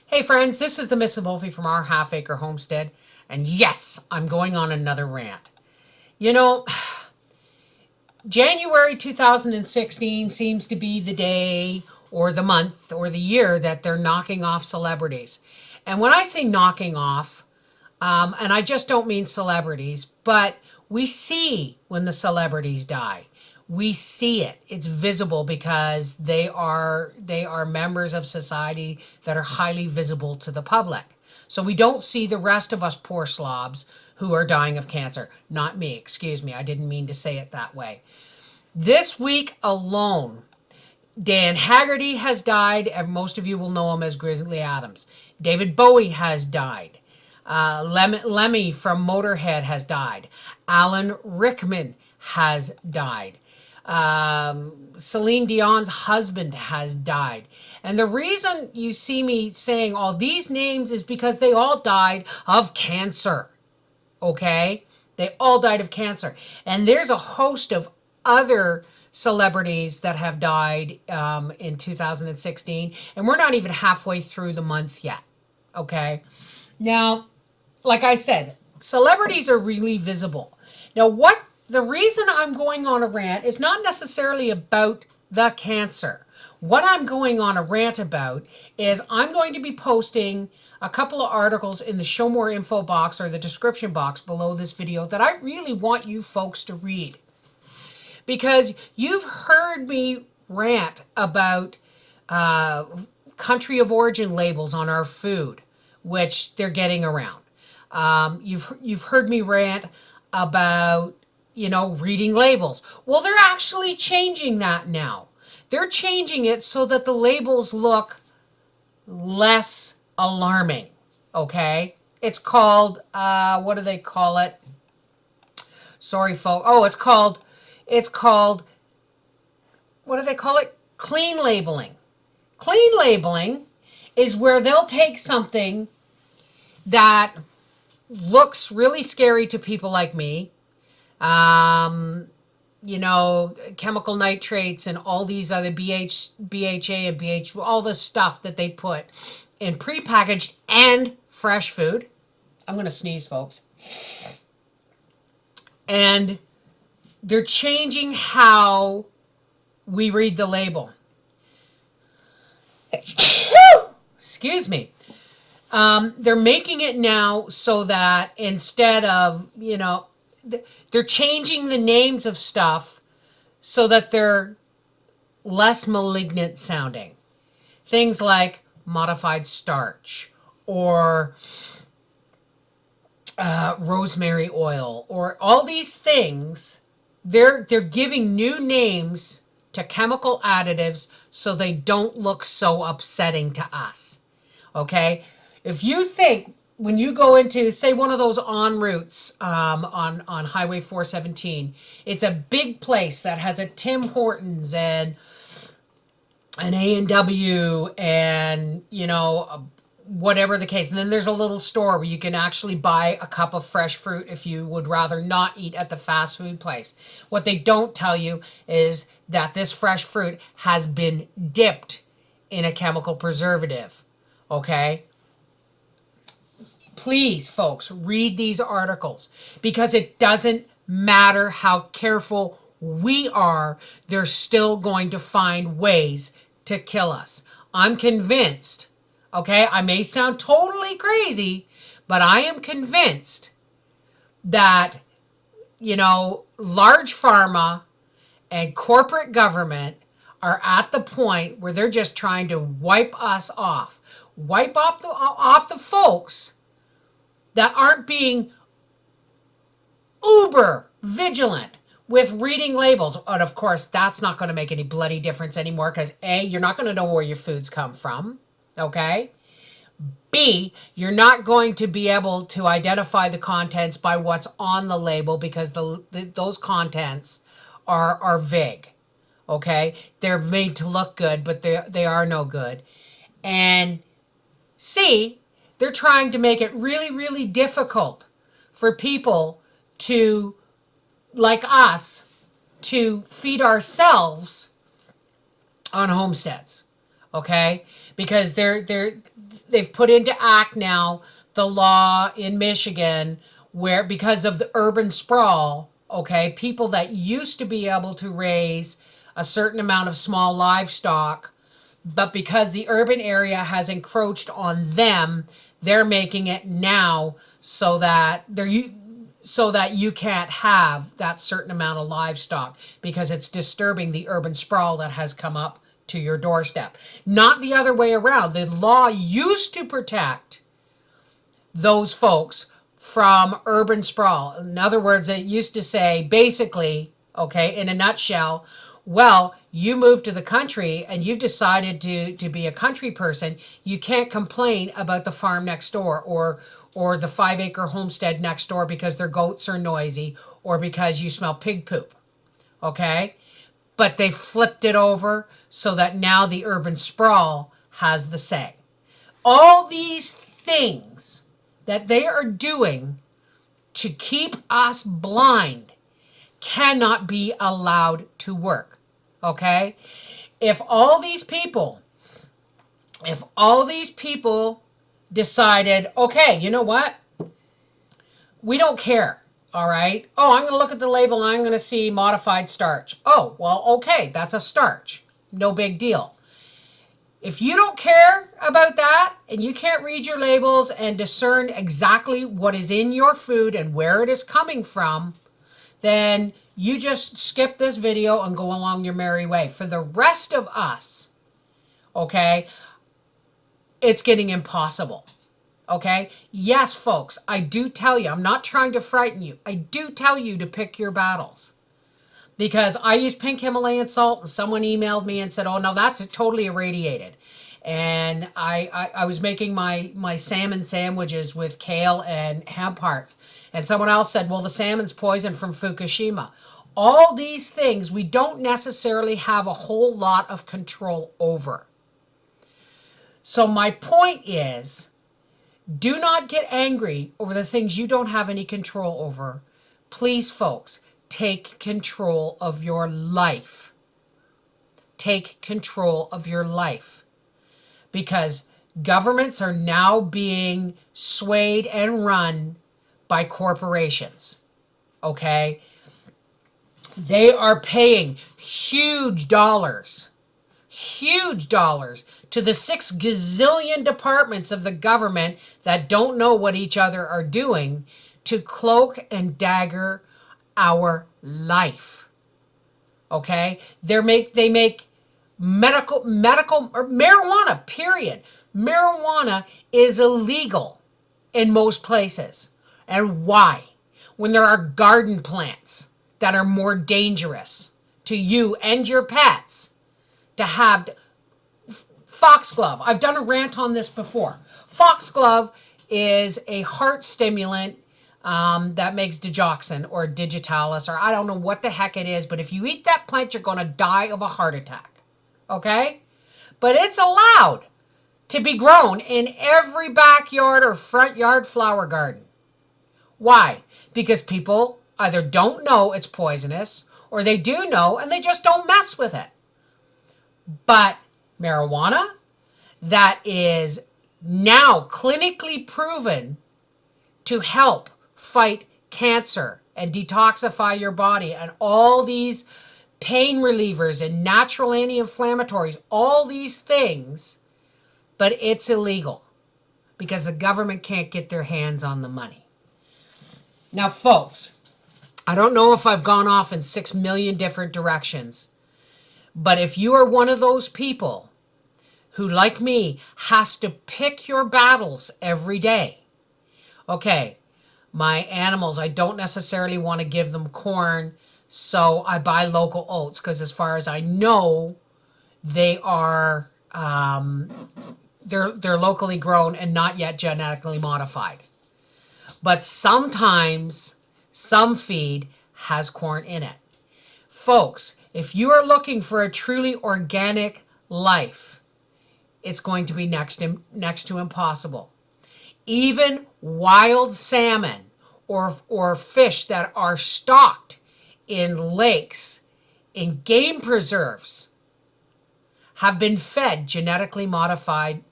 Hey friends, this is the Miss Wolfie from our half acre homestead, and yes, I'm going on another rant. You know, January 2016 seems to be the day or the month or the year that they're knocking off celebrities. And when I say knocking off, and I just don't mean celebrities, but we see when the celebrities die. We see it. It's visible because they are members of society that are highly visible to the public. So we don't see the rest of us poor slobs who are dying of cancer. Not me, excuse me. I didn't mean to say it that way. This week alone, Dan Haggerty has died, and most of you will know him as Grizzly Adams. David Bowie has died. Lemmy from Motorhead has died. Alan Rickman has died. Celine Dion's husband has died. And the reason you see me saying all these names is because they all died of cancer. Okay? They all died of cancer. And there's a host of other celebrities that have died in 2016. And we're not even halfway through the month yet. Okay? Now, like I said, celebrities are really visible. Now, the reason I'm going on a rant is not necessarily about the cancer. What I'm going on a rant about is I'm going to be posting a couple of articles in the show more info box or the description box below this video that I really want you folks to read. Because you've heard me rant about country of origin labels on our food, which they're getting around. You've heard me rant about, reading labels. Well, they're actually changing that now. They're changing it so that the labels look less alarming. Okay? It's called, what do they call it? Sorry, folks. Oh, it's called, what do they call it? Clean labeling. Clean labeling is where they'll take something that looks really scary to people like me. Chemical nitrates and all these other BHA and BH, all the stuff that they put in prepackaged and fresh food. I'm going to sneeze, folks. And they're changing how we read the label. Excuse me. They're making it now so that instead of, they're changing the names of stuff so that they're less malignant sounding. Things like modified starch or rosemary oil or all these things. They're giving new names to chemical additives so they don't look so upsetting to us. Okay? If you think when you go into, say, one of those en routes on Highway 417, it's a big place that has a Tim Hortons and an A&W and, whatever the case. And then there's a little store where you can actually buy a cup of fresh fruit if you would rather not eat at the fast food place. What they don't tell you is that this fresh fruit has been dipped in a chemical preservative. Okay? Please, folks, read these articles because it doesn't matter how careful we are, they're still going to find ways to kill us. I'm convinced, okay, I may sound totally crazy, but I am convinced that, large pharma and corporate government are at the point where they're just trying to wipe us off. Wipe off the folks that aren't being uber vigilant with reading labels. And of course, that's not going to make any bloody difference anymore because A, you're not going to know where your foods come from, okay? B, you're not going to be able to identify the contents by what's on the label because those contents are vague, okay? They're made to look good, but they are no good. And C, they're trying to make it really, really difficult for people to, like us, to feed ourselves on homesteads. Okay? Because they've put into act now the law in Michigan where, because of the urban sprawl, okay, people that used to be able to raise a certain amount of small livestock, but because the urban area has encroached on them, they're making it now so that you can't have that certain amount of livestock because it's disturbing the urban sprawl that has come up to your doorstep. Not the other way around. The law used to protect those folks from urban sprawl. In other words, it used to say basically, okay, in a nutshell, well, you moved to the country and you've decided to be a country person, you can't complain about the farm next door or the 5-acre homestead next door because their goats are noisy or because you smell pig poop. Okay? But they flipped it over so that now the urban sprawl has the say. All these things that they are doing to keep us blind cannot be allowed to work. Okay? If all these people decided, okay, you know what? We don't care. All right. Oh, I'm going to look at the label and I'm going to see modified starch. Oh, well, okay, that's a starch. No big deal. If you don't care about that and you can't read your labels and discern exactly what is in your food and where it is coming from, then you just skip this video and go along your merry way. For the rest of us, okay, it's getting impossible. Okay? Yes, folks, I do tell you, I'm not trying to frighten you. I do tell you to pick your battles. Because I use pink Himalayan salt and someone emailed me and said, oh, no, that's totally irradiated. And I was making my salmon sandwiches with kale and hemp hearts. And someone else said, well, the salmon's poisoned from Fukushima. All these things we don't necessarily have a whole lot of control over. So my point is, do not get angry over the things you don't have any control over. Please, folks, take control of your life. Take control of your life. Because governments are now being swayed and run by corporations. Okay? They are paying huge dollars to the 6 gazillion departments of the government that don't know what each other are doing to cloak and dagger our life. Okay? They make medical or marijuana, period. Marijuana is illegal in most places. And why? When there are garden plants that are more dangerous to you and your pets to have. Foxglove. I've done a rant on this before. Foxglove is a heart stimulant that makes digoxin or digitalis, or I don't know what the heck it is, but if you eat that plant, you're going to die of a heart attack. Okay? But it's allowed to be grown in every backyard or front yard flower garden. Why? Because people either don't know it's poisonous, or they do know and they just don't mess with it. But marijuana that is now clinically proven to help fight cancer and detoxify your body and all these pain relievers and natural anti-inflammatories, all these things, but it's illegal because the government can't get their hands on the money. Now, folks, I don't know if I've gone off in 6 million different directions, but if you are one of those people who, like me, has to pick your battles every day. Okay, my animals, I don't necessarily want to give them corn, so I buy local oats because as far as I know, they are they're locally grown and not yet genetically modified. But sometimes some feed has corn in it. Folks, if you are looking for a truly organic life, it's going to be next to impossible. Even wild salmon or fish that are stocked in lakes, in game preserves, have been fed genetically modified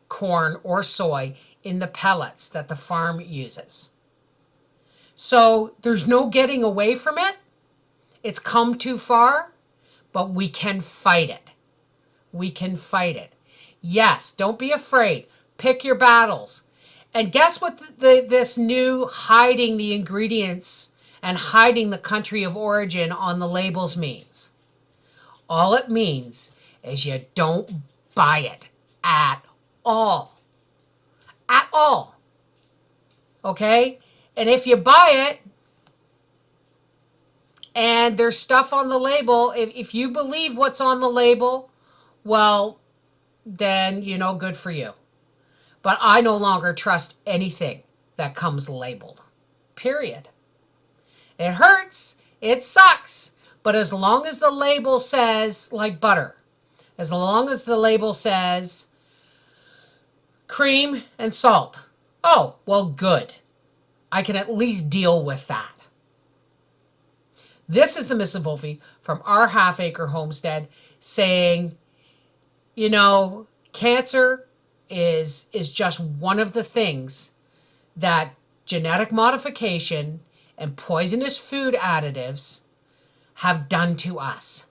corn or soy in the pellets that the farm uses. So there's no getting away from it. It's come too far, but we can fight it. We can fight it. Yes, don't be afraid. Pick your battles. And guess what this new hiding the ingredients and hiding the country of origin on the labels means? All it means is you don't buy it at all. At all. Okay? And if you buy it and there's stuff on the label, if you believe what's on the label, well, then, good for you. But I no longer trust anything that comes labeled. Period. It hurts. It sucks. But as long as the label says, like butter, as long as the label says cream and salt, oh, well, good. I can at least deal with that. This is the Mrs. Wolfie from our half-acre homestead saying, cancer is just one of the things that genetic modification and poisonous food additives have done to us.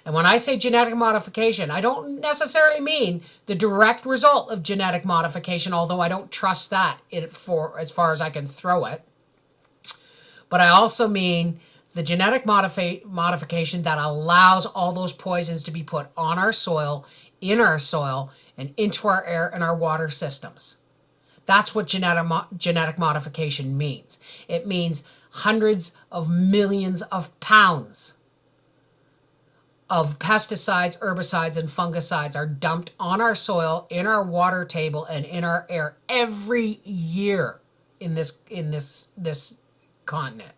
And when I say genetic modification, I don't necessarily mean the direct result of genetic modification, although I don't trust that for as far as I can throw it. But I also mean the genetic modification that allows all those poisons to be put on our soil, in our soil, and into our air and our water systems. That's what genetic modification means. It means hundreds of millions of pounds of pesticides, herbicides, and fungicides are dumped on our soil, in our water table, and in our air every year in this continent.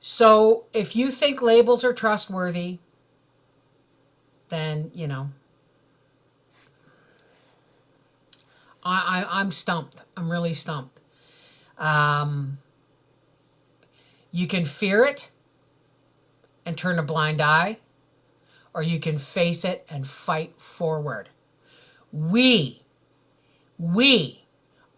So if you think labels are trustworthy, then, I'm stumped. I'm really stumped. You can fear it and turn a blind eye, or you can face it and fight forward. We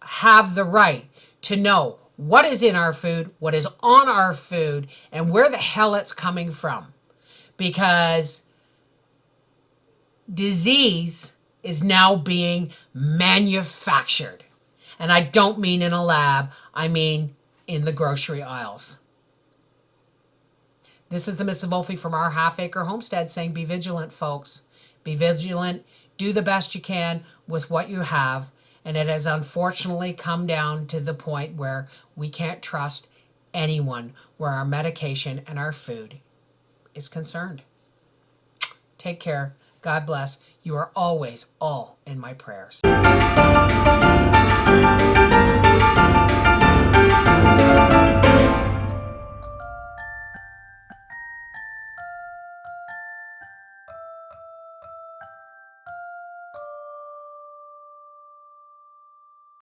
have the right to know what is in our food, what is on our food, and where the hell it's coming from. Because disease is now being manufactured. And I don't mean in a lab, I mean in the grocery aisles. This is the Mrs. Wolfie from our half-acre homestead saying, be vigilant, folks. Be vigilant. Do the best you can with what you have. And it has unfortunately come down to the point where we can't trust anyone where our medication and our food is concerned. Take care. God bless. You are always all in my prayers.